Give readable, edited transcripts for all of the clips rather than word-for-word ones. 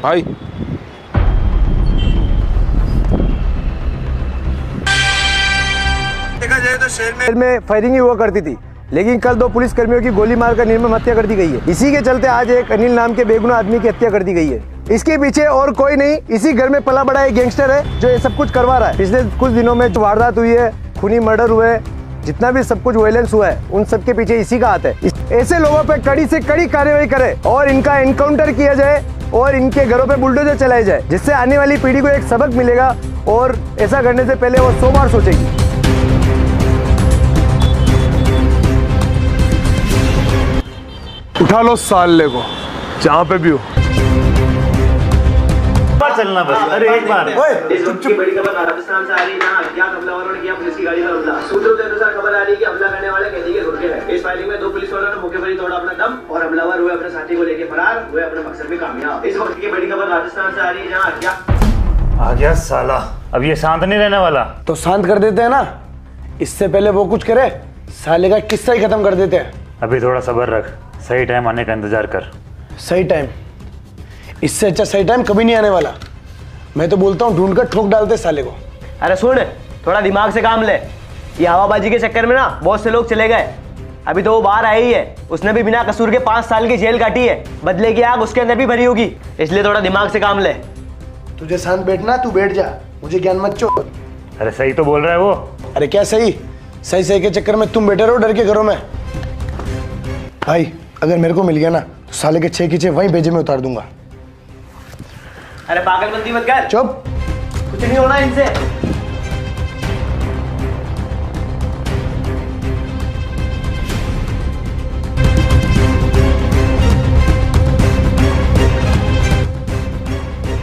भाई देखा जाए तो शहर में फायरिंग ही हुआ करती थी, लेकिन कल 2 पुलिस कर्मियों की गोली मारकर निर्मम हत्या कर दी गई है। इसी के चलते आज एक अनिल नाम के बेगुनाह आदमी की हत्या कर दी गई है। इसके पीछे और कोई नहीं, इसी घर में पला बड़ा एक गैंगस्टर है जो ये सब कुछ करवा रहा है। पिछले कुछ दिनों में जो वारदात हुई है, खूनी मर्डर हुए, जितना भी सब कुछ वायलेंस हुआ है, उन सब के पीछे इसी का हाथ है। ऐसे लोगों पे कड़ी से कड़ी कार्रवाई करे और इनका एनकाउंटर किया जाए और इनके घरों पे बुलडोजर चलाए जाए, जिससे आने वाली पीढ़ी को एक सबक मिलेगा और ऐसा करने से पहले वो 100 बार सोचेगी। उठा लो साले को जहाँ पे भी हो। चलना बस, अरे एक बार। बड़ी खबर राजस्थान से आ रही है, जहां अज्ञात हमलावरों ने किया पुलिस की गाड़ी पर हमला। सूत्रों के अनुसार खबर आ रही है कि हमला करने वाले कैदी के गुर्गे हैं। इस फायरिंग में 2 पुलिस वालों ने मौके पर ही तोड़ा अपना दम और हमलावर हुए अपने साथी को लेकर फरार हुए, अपने मकसद में कामयाब। इस वक्त की बड़ी खबर राजस्थान से आ रही है, जहां अज्ञात आ गया साला। अब ये शांत नहीं रहने वाला। तो शांत कर देते हैं ना, इससे पहले वो कुछ करे, साले का किस्सा ही खत्म कर देते हैं। अभी थोड़ा सब्र रख, सही टाइम आने का इंतजार कर। सही टाइम? इससे अच्छा सही टाइम कभी नहीं आने वाला। मैं तो बोलता हूँ ढूंढ कर ठोक डालते साले को। अरे सुन, थोड़ा दिमाग से काम ले। ये हवाबाजी के चक्कर में ना बहुत से लोग चले गए। अभी तो वो बाहर आई ही है, उसने भी बिना कसूर के 5 साल की जेल काटी है। बदले की आग उसके अंदर भी भरी होगी, इसलिए थोड़ा दिमाग से काम ले। तुझे शांत बैठना, तू बैठ जा, मुझे ज्ञान मत चो। अरे सही तो बोल रहा है वो। अरे क्या सही? सही सही के चक्कर में तुम बैठे रहो डर के घरों में। भाई अगर मेरे को मिल गया ना तो साले के 6 की 6 वहीं भेजे में उतार दूंगा। अरे पागलबंदी मत कर। चुप। कुछ नहीं होना इनसे।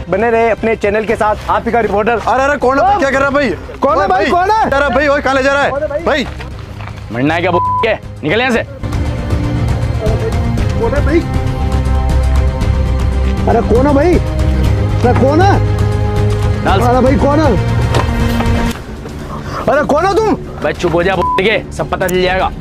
बने रहे अपने चैनल के साथ, आप ही का रिपोर्टर। अरे कौन है? क्या कर रहा है भाई? कौन है भाई? कौन है? अरे भाई, कहाँ ले जा रहा है भाई? मरना है क्या? निकल यहाँ से। कौन है भाई? अरे कौन है भाई? अरे कौन है? अरे भाई कौन है? अरे कौन हो तुम? भाई चुप हो जा, सब पता चल जाएगा।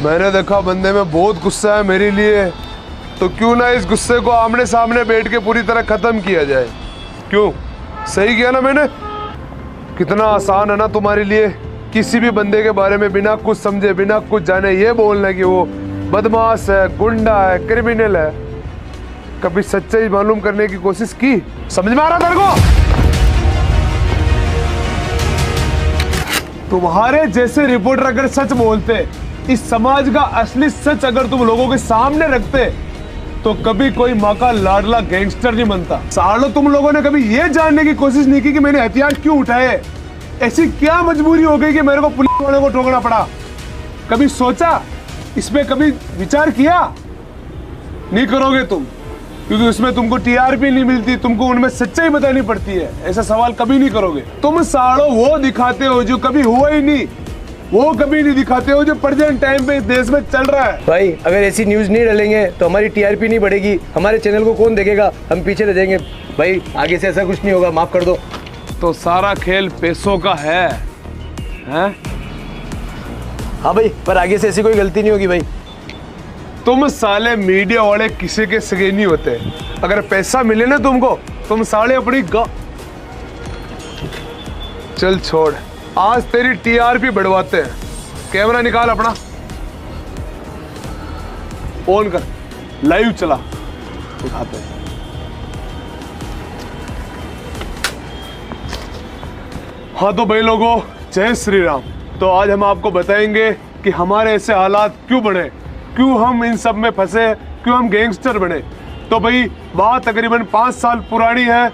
मैंने देखा बंदे में बहुत गुस्सा है मेरे लिए, तो क्यों ना इस गुस्से को आमने सामने बैठ के पूरी तरह खत्म किया जाए। क्यों? सही किया ना मैंने? कितना आसान है ना तुम्हारे लिए किसी भी बंदे के बारे में बिना कुछ समझे, बिना कुछ जाने ये बोलना कि वो बदमाश है, गुंडा है, क्रिमिनल है। कभी सच्चाई मालूम करने की कोशिश की? समझ में आ रहा तेरे को? तुम्हारे जैसे रिपोर्टर अगर सच बोलते, इस समाज का असली सच अगर तुम लोगों के सामने रखते, तो कभी कोई माँ का लाडला गैंगस्टर नहीं बनता। सालों तुम लोगों ने कभी ये जानने की कोशिश नहीं की कि मैंने हथियार क्यों उठाए, ऐसी क्या मजबूरी हो गई कि मेरे को पुलिस वालों को ठोकना पड़ा। कभी सोचा? इसमें कभी विचार किया? नहीं करोगे तुम, क्योंकि उसमें तुमको टीआरपी नहीं मिलती, तुमको उनमें सच्चाई बतानी पड़ती है। ऐसा सवाल कभी नहीं करोगे तुम। सालों वो दिखाते हो जो कभी हुआ ही नहीं, वो कभी नहीं दिखाते हो जो प्रेजेंट टाइम पे इस देश में चल रहा है। भाई अगर ऐसी न्यूज नहीं डालेंगे तो हमारी टीआरपी नहीं बढ़ेगी, हमारे चैनल को कौन देखेगा, हम पीछे रह जाएंगे। भाई आगे से ऐसा कुछ नहीं होगा, माफ कर दो। तो सारा खेल पैसों का है, हैं? हाँ भाई, पर आगे से ऐसी कोई गलती नहीं होगी भाई। तुम साले मीडिया वाले किसी के सगे नहीं होते। अगर पैसा मिले ना तुमको, तुम साले अपनी चल छोड़, आज तेरी टीआरपी बढ़वाते हैं। कैमरा निकाल अपना, ऑन कर, लाइव चला, दिखाते हैं। हाँ तो भाई लोगों, जय श्री राम। तो आज हम आपको बताएंगे कि हमारे ऐसे हालात क्यों बने, क्यों हम इन सब में फंसे, क्यों हम गैंगस्टर बने। तो भाई बात तकरीबन 5 साल पुरानी है।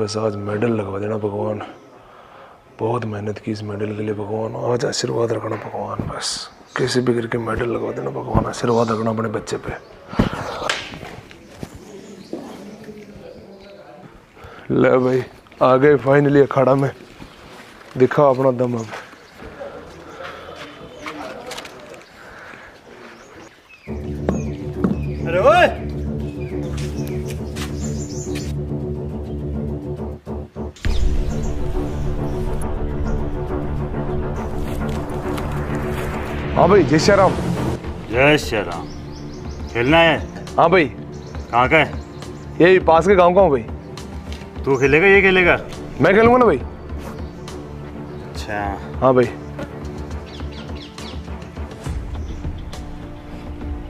बस आज मेडल लगवा देना भगवान। बहुत मेहनत की इस मेडल के लिए भगवान, आज आशीर्वाद रखना भगवान। बस कैसे भी करके मेडल लगवा देना भगवान, आशीर्वाद रखना अपने बच्चे पे। ले भाई आ गए फाइनली अखाड़ा में, दिखाओ अपना दम अब। अरे ओए हाँ भाई जय श्री राम। जय श्री राम। खेलना है? हाँ भाई। कहाँ का है? यही पास के गांव का हूँ भाई। तू खेलेगा ये खेलेगा? मैं खेलूंगा ना भाई। अच्छा हाँ भाई।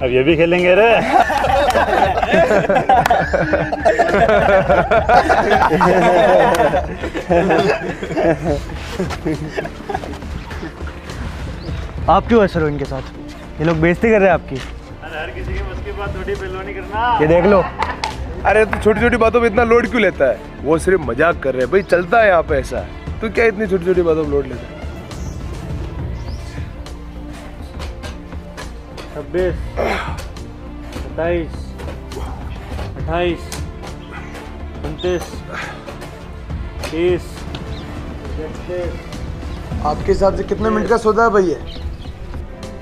अब ये भी खेलेंगे रे? आप क्यों ऐसे हो इनके साथ? ये लोग बेइज्जती कर रहे हैं आपकी। अरे हर किसी के बस की बात थोड़ी पहलवानी करना। ये देख लो। अरे तू छोटी छोटी बातों पे इतना लोड क्यों लेता है? वो सिर्फ मजाक कर रहे हैं भाई, चलता है यहाँ पे ऐसा। तू क्या इतनी छोटी छोटी बातों पे लोड लेता है? 26, 27, 28, 29, 30, 31। आपके हिसाब से कितने मिनट का सौदा है भाई ये?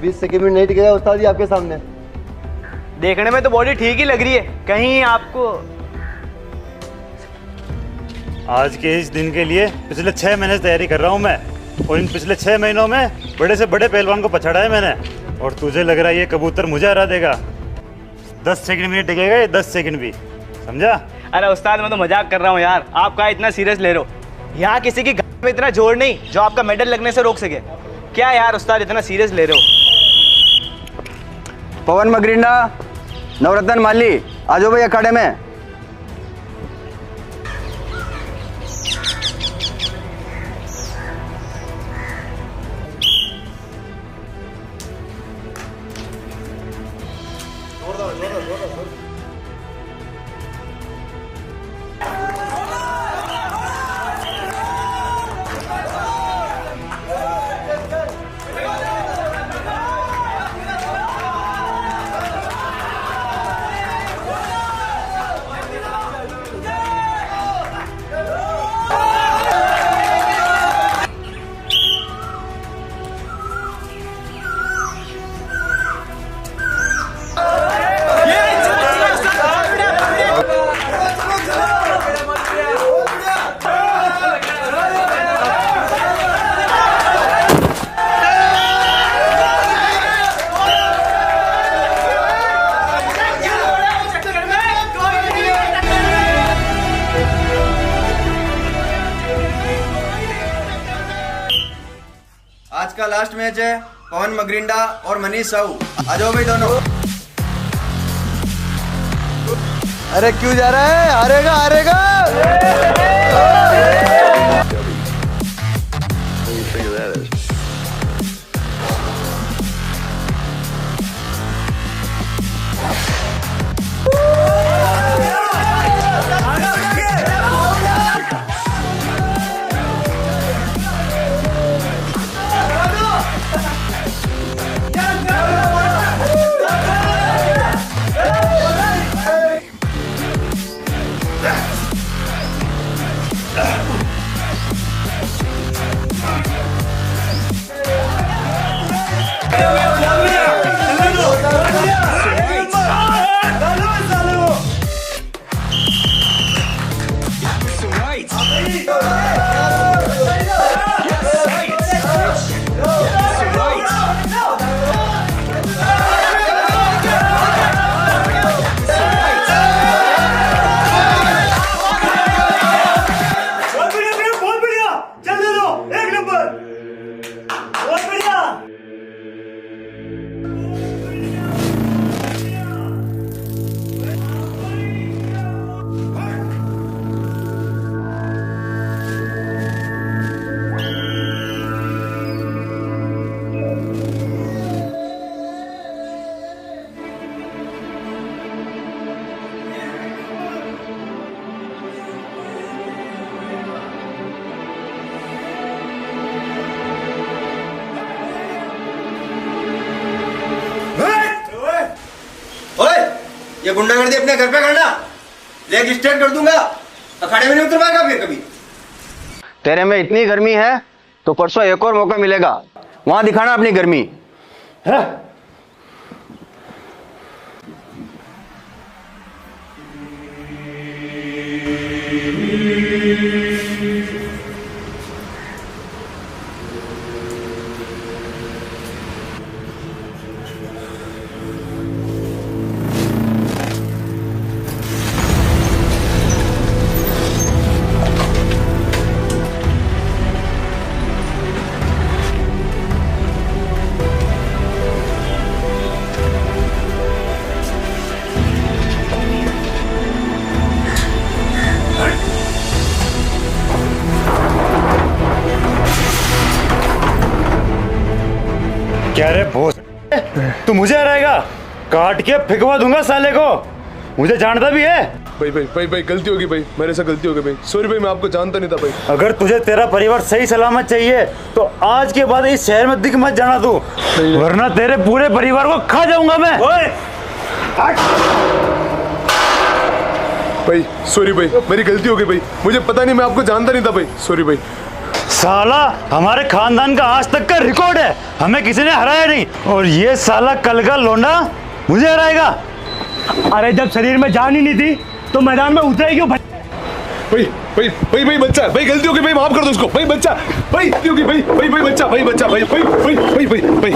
20 सेकंड में नहीं टिक गया उस्ताद जी आपके सामने। देखने में तो बॉडी ठीक ही लग रही है, कहीं आपको आज के इस दिन के लिए पिछले 6 महीने से तैयारी कर रहा हूँ मैं, और इन पिछले 6 महीनों में बड़े से बड़े पहलवान को पछाड़ा है मैंने, और तुझे लग रहा है ये कबूतर मुझे हरा देगा? 10 सेकंड में नहीं टिकेगा ये, 10 सेकंड भी, समझा? अरे उस्ताद मैं तो मजाक कर रहा हूँ यार, आप कहाँ इतना सीरियस ले रहे हो? यहाँ किसी की गाल में इतना जोर नहीं जो आपका मेडल लगने से रोक सके। क्या यार उस्ताद इतना सीरियस ले रहे हो? पवन मगरिंडा, नवरत्न माली, आ जाओ भाई अखाड़े में। आज का लास्ट मैच है पवन मगरिंडा और मनीष साहू, आ जाओ भाई दोनों। अरे क्यों जा रहा है? हारेगा हारेगा। ये गुंडागर्दी अपने घर पे करना, लेग स्ट्रेट कर दूंगा, अखाड़े में नहीं उतर पाएगा फिर कभी। तेरे में इतनी गर्मी है तो परसों एक और मौका मिलेगा, वहां दिखाना अपनी गर्मी है। क्या रे भोस, तू मुझे हराएगा? काट के फिकवा दूंगा साले को, मुझे जानता भी है। भाई गलती होगी भाई, मेरे से गलती हो गई भाई, सॉरी भाई, मैं आपको जानता नहीं था भाई। अगर तुझे तेरा परिवार सही सलामत चाहिए तो आज के बाद इस शहर में दिख मत जाना तू, वरना तेरे पूरे परिवार को खा जाऊंगा मैं। भाई सॉरी भाई, मेरी गलती हो गई भाई, मुझे पता नहीं, मैं आपको जानता नहीं था भाई, सॉरी भाई। साला हमारे खानदान का आज तक का रिकॉर्ड है, हमें किसी ने हराया नहीं, और ये साला कल का लौंडा मुझे हराएगा। अरे जब शरीर में जान ही नहीं थी तो मैदान में उतरे क्यों? भाई बच्चा, भाई गलती हो गई भाई, माफ कर दो उसको भाई, बच्चा भाई, गलती हो गई भाई बच्चा, भाई बच्चा, भाई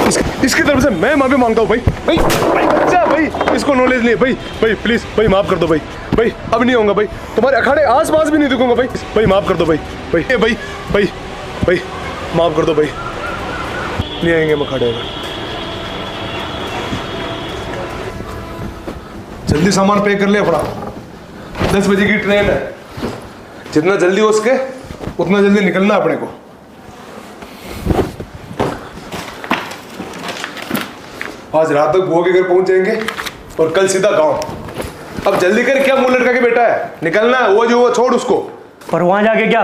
इसकी तरफ से मैं माफी मांगता हूँ भाई बच्चा, भाई इसको नॉलेज नहीं है भाई प्लीज भाई माफ कर दो भाई अब नहीं होगा भाई, तुम्हारे अखाड़े आस पास भी नहीं दिखूंगा भाई माफ कर दो भाई माफ कर दो भाई, नहीं आएंगे हम अखाड़े में। जल्दी सामान पैक कर ले अपना, 10 बजे की ट्रेन है, जितना जल्दी हो सके उतना जल्दी निकलना अपने को। आज रात तक बुआ के घर पहुंच जाएंगे और कल सीधा गांव। अब जल्दी कर, क्या मुंह लटका के बैठा है, निकलना है, वो जो वो छोड़ उसको। पर वहां जाके क्या,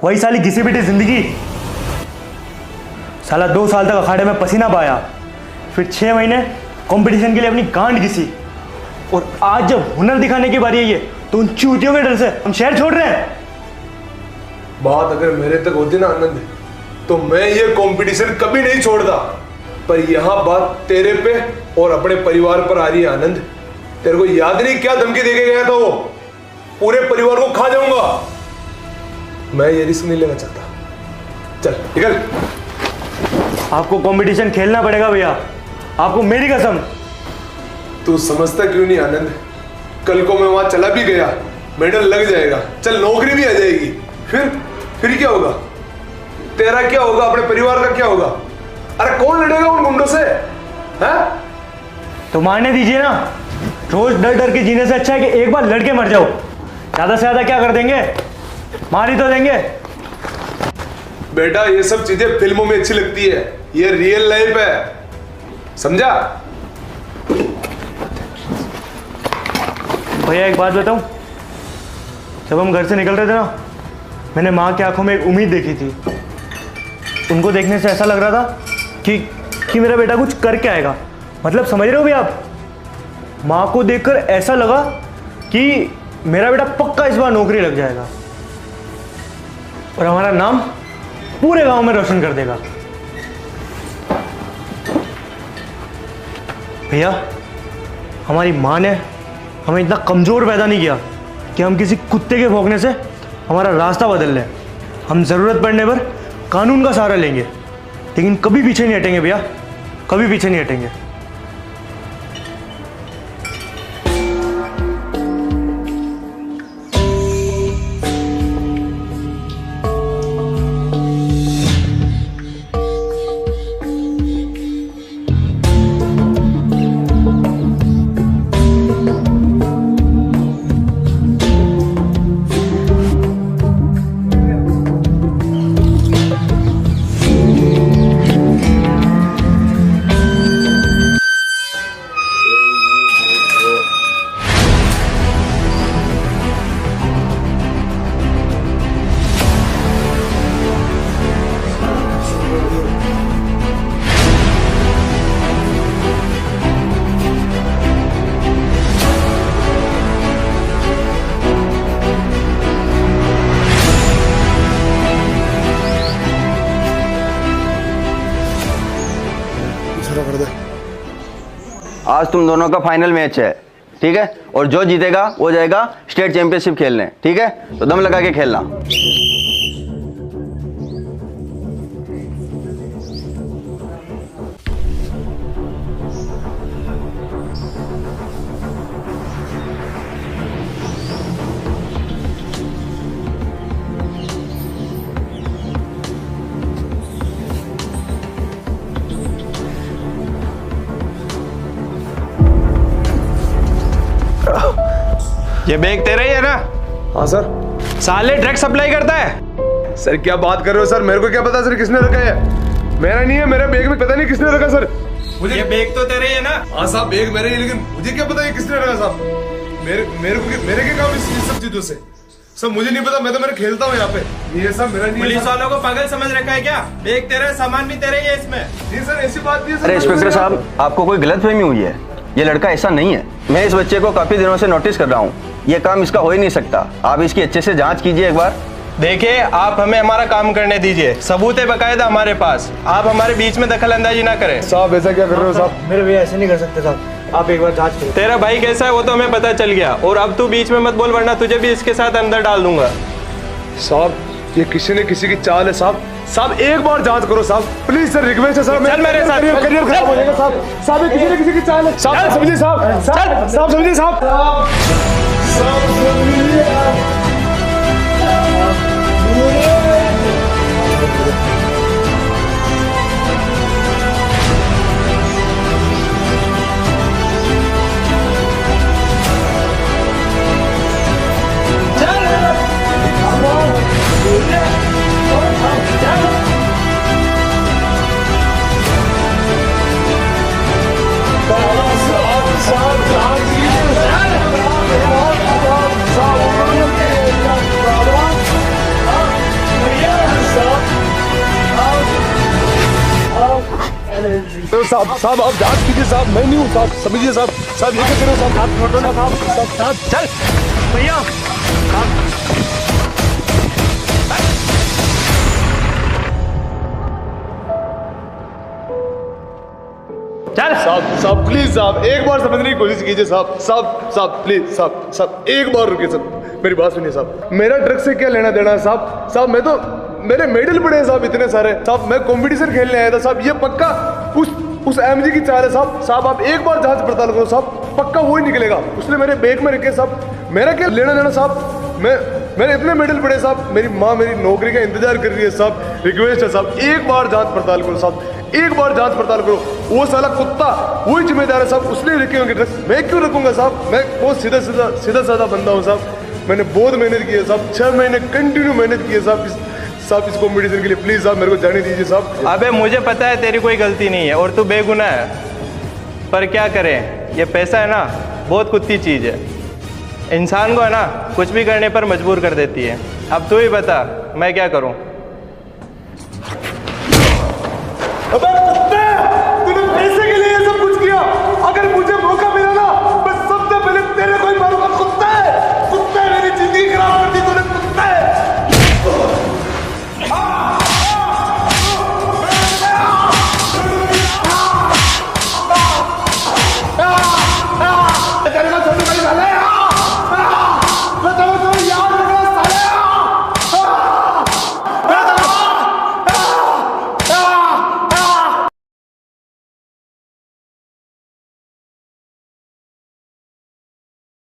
वही साली घिसी पिटी जिंदगी। साला 2 साल तक अखाड़े में पसीना पाया, फिर 6 महीने कंपटीशन के लिए अपनी गांड घिसी, और आज जब हुनर दिखाने की बारी है ये, तो उन चूतियों के डर से हम शहर छोड़ रहे हैं। बात अगर मेरे तक होती ना आनंद, तो मैं ये कंपटीशन कभी नहीं छोड़ता, पर यहां बात तेरे पे और अपने परिवार पर आ रही है आनंद। तेरे को याद नहीं क्या धमकी देके गया था वो, पूरे परिवार को खा जाऊंगा, मैं ये रिस्क नहीं लेना चाहता। चल निकल। आपको कंपटीशन खेलना पड़ेगा भैया, आपको मेरी कसम। तू समझता क्यों नहीं आनंद, कल को मैं वहां चला भी गया, मेडल लग जाएगा, चल नौकरी भी आ जाएगी, फिर क्या होगा, तेरा क्या होगा, अपने परिवार का क्या होगा? अरे कौन लड़ेगा उन गुंडों से? हैं? तो मारने दीजिए ना, रोज डर डर के जीने से अच्छा है कि एक बार लड़के मर जाओ। ज्यादा से ज्यादा क्या कर देंगे, मार ही तो देंगे। बेटा ये सब चीजें फिल्मों में अच्छी लगती है, ये रियल लाइफ है, समझा? भैया एक बात बताऊं, जब हम घर से निकल रहे थे ना, मैंने माँ की आंखों में एक उम्मीद देखी थी। उनको देखने से ऐसा लग रहा था कि मेरा बेटा कुछ करके आएगा। मतलब समझ रहे हो भी आप, माँ को देखकर ऐसा लगा कि मेरा बेटा पक्का इस बार नौकरी लग जाएगा और हमारा नाम पूरे गांव में रोशन कर देगा। भैया हमारी माँ ने हमें इतना कमज़ोर पैदा नहीं किया कि हम किसी कुत्ते के भौंकने से हमारा रास्ता बदल लें। हम ज़रूरत पड़ने पर कानून का सहारा लेंगे, लेकिन कभी पीछे नहीं हटेंगे भैया, कभी पीछे नहीं हटेंगे। कर दे। आज तुम दोनों का फाइनल मैच है, ठीक है? और जो जीतेगा वो जाएगा स्टेट चैंपियनशिप खेलने, ठीक है? तो दम लगा के खेलना। ये बैग तेरा ही है ना? हाँ सर। साले ड्रग्स सप्लाई करता है? सर क्या बात कर रहे हो सर, मेरे को क्या पता सर किसने रखा है? मेरा नहीं है, मेरे बैग में पता नहीं किसने रखा सर। मुझे ये बैग तो तेरा ही है ना? हाँ साहब बैग मेरे ही, लेकिन मुझे क्या पता ये किसने रखा साहब। मेरे क्या काम इस सब चीजों से सर, मुझे नहीं पता, मैं तो खेलता हूँ यहाँ पे। ये सब मेरा नहीं है। पुलिस वालों को पागल समझ रखा है क्या? बैग तेरा है, सामान भी तेरा ही है इसमें। नहीं सर ऐसी बात नहीं है। अरे इंस्पेक्टर साहब, आपको कोई गलतफहमी हुई है। ये लड़का ऐसा नहीं है। मैं इस बच्चे को काफी दिनों से नोटिस कर रहा हूँ। ये काम इसका हो ही नहीं सकता। आप इसकी अच्छे से जांच कीजिए एक बार। देखिए, आप हमें हमारा काम करने दीजिए। सबूत है बकायदा हमारे पास। आप हमारे बीच में दखल अंदाजी ना करें। साहब ऐसा क्या कर रहे हो साहब? मेरे भैया ऐसे नहीं कर सकते साहब, आप एक बार जांच करें। तेरा भाई कैसा है वो तो हमें पता चल गया, और अब तू बीच में मत बोल वरना तुझे भी इसके साथ अंदर डाल दूंगा। साहब ये किसी ने किसी की चाल है साहब। साहब एक बार जांच करो साहब, प्लीज सर, रिक्वेस्ट है साहब। चल मेरे साथ। करियर खराब हो जाएगा साहब। साहब ये किसी ने किसी की चाल है साहब, समझिए साहब। साहब समझिए साहब। साहब आप जांच कीजिए साहब, मैं नहीं हूँ साहब, समझिए साहब। साहब ये क्या करो साहब, हाथ छोड़ो ना साहब। साहब चल भैया। चल साहब प्लीज साहब एक बार समझने की कोशिश कीजिए साहब। साहब प्लीज साहब एक बार रुकिए साहब, मेरी बात सुनिए साहब। मेरा ड्रग से क्या लेना देना है साहब? साहब मैं तो, मेरे मेडल पड़े हैं साहब इतने सारे साहब। मैं कंपटीशन खेलने आया था साहब। ये पक्का उस एमजी की चाल है साहब। साहब आप एक बार जांच पड़ताल करो साहब, पक्का वो ही निकलेगा। उसने मेरे बैग में रखे साहब, मेरा क्या लेना देना साहब? मेरे इतने मेडल पड़े साहब। मेरी माँ मेरी नौकरी का इंतजार कर रही है साहब। रिक्वेस्ट है साहब एक बार जांच पड़ताल करो साहब, एक बार जांच पड़ताल करो। वो साला कुत्ता वही जिम्मेदार है साहब, उसने रखे होंगे ड्रग्स, मैं क्यों रखूंगा साहब? मैं बहुत सीधा साधा बंदा हूँ साहब। मैंने बहुत मेहनत की है साहब, 6 महीने कंटिन्यू मेहनत की है साहब इस कॉम्पिटिशन के लिए। प्लीज साहब मेरे को जाने दीजिए साहब। अबे मुझे पता है तेरी कोई गलती नहीं है और तू बेगुनाह है, पर क्या करें, ये पैसा है ना बहुत कुत्ती चीज है। इंसान को है ना कुछ भी करने पर मजबूर कर देती है। अब तू ही बता मैं क्या करूं? अबे कुत्ते!